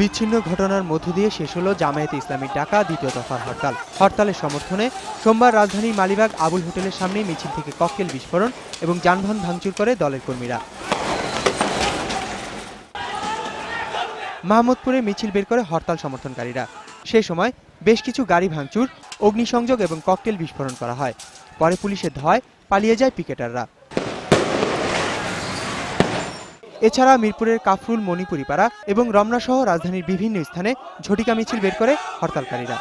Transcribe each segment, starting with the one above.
বিচ্ছিন্ন ঘটনার মধ্য দিয়ে শেষ হলো জামায়াতে ইসলামীর ডাকা দ্বিতীয় দফার হরতাল। হরতালের সমর্থনে সোমবার রাজধানীর মালিবাগ আবুল হোটেলের সামনে মিছিল থেকে ককটেল বিস্ফোরণ এবং যানবাহন ভাঙচুর করে দলের কর্মীরা। মাহমুদপুরে মিছিল বের করে হরতাল সমর্থনকারীরা। সেই সময় বেশ কিছু গাড়ি ভাঙচুর, অগ্নিসংযোগ এবং ককটেল বিস্ফোরণ করা হয়। পরে পুলিশের ধাওয়ায় পালিয়ে যায় পিকেটাররা। এছাড়া মিরপুরের কাফরুল, মণিপুরিপাড়া এবং রমনা সহ রাজধানীর বিভিন্ন স্থানে ঝটিকা মিছিল বের করে হরতালকারীরা।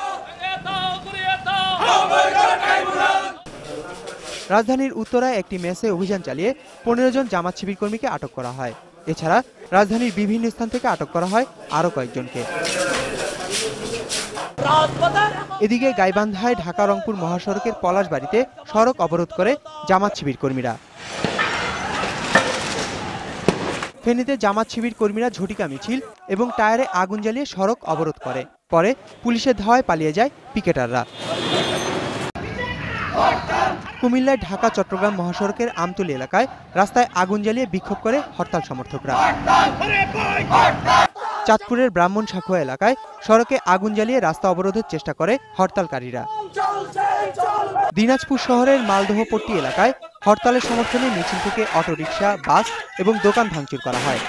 রাজধানীর উত্তরায় একটি মেসে অভিযান চালিয়ে 15 জন জামাত শিবির কর্মীকে আটক করা হয়। এছাড়া রাজধানীর বিভিন্ন স্থান থেকে আটক করা হয় আরও কয়েকজনকে। এদিকে গাইবান্ধায় ঢাকা রংপুর মহাসড়কের পলাশবাড়িতে সড়ক অবরোধ করে জামাত শিবির কর্মীরা। ফেনীতে জামাত শিবির কর্মীরা ঝটিকা মিছিল এবং টায়ারে আগুন জ্বালিয়ে সড়ক অবরোধ করে। পরে পুলিশের ধাওয়ায় পালিয়ে যায় পিকেটাররা। কুমিল্লায় ঢাকা চট্টগ্রাম মহাসড়কের আমতলী এলাকায় রাস্তায় আগুন জ্বালিয়ে বিক্ষোভ করে হরতাল সমর্থকরা। চাঁদপুরের ব্রাহ্মণ শাখোয়া এলাকায় সড়কে আগুন জ্বালিয়ে রাস্তা অবরোধের চেষ্টা করে হরতালকারীরা। দিনাজপুর শহরের মালদহপট্টি এলাকায় হরতালের সমর্থনে মিছিল থেকে অটোরিকশা, বাস এবং দোকান ভাঙচুর করা হয়।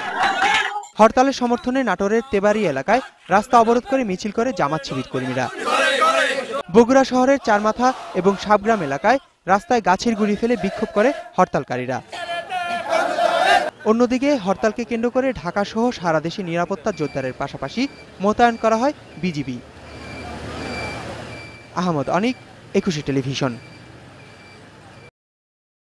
হরতালের সমর্থনে নাটোরের তেবাড়ি এলাকায় রাস্তা অবরোধ করে মিছিল করে জামাত শিবির কর্মীরা। বগুড়া শহরের চারমাথা এবং সাবগ্রাম এলাকায় রাস্তায় গাছের গুঁড়ি ফেলে বিক্ষোভ করে হরতালকারীরা। অন্যদিকে হরতালকে কেন্দ্র করে ঢাকা সহ সারা দেশে নিরাপত্তা জোরদারের পাশাপাশি মোতায়েন করা হয় বিজিবি। আহমদ অনিক, 21 টেলিভিশন।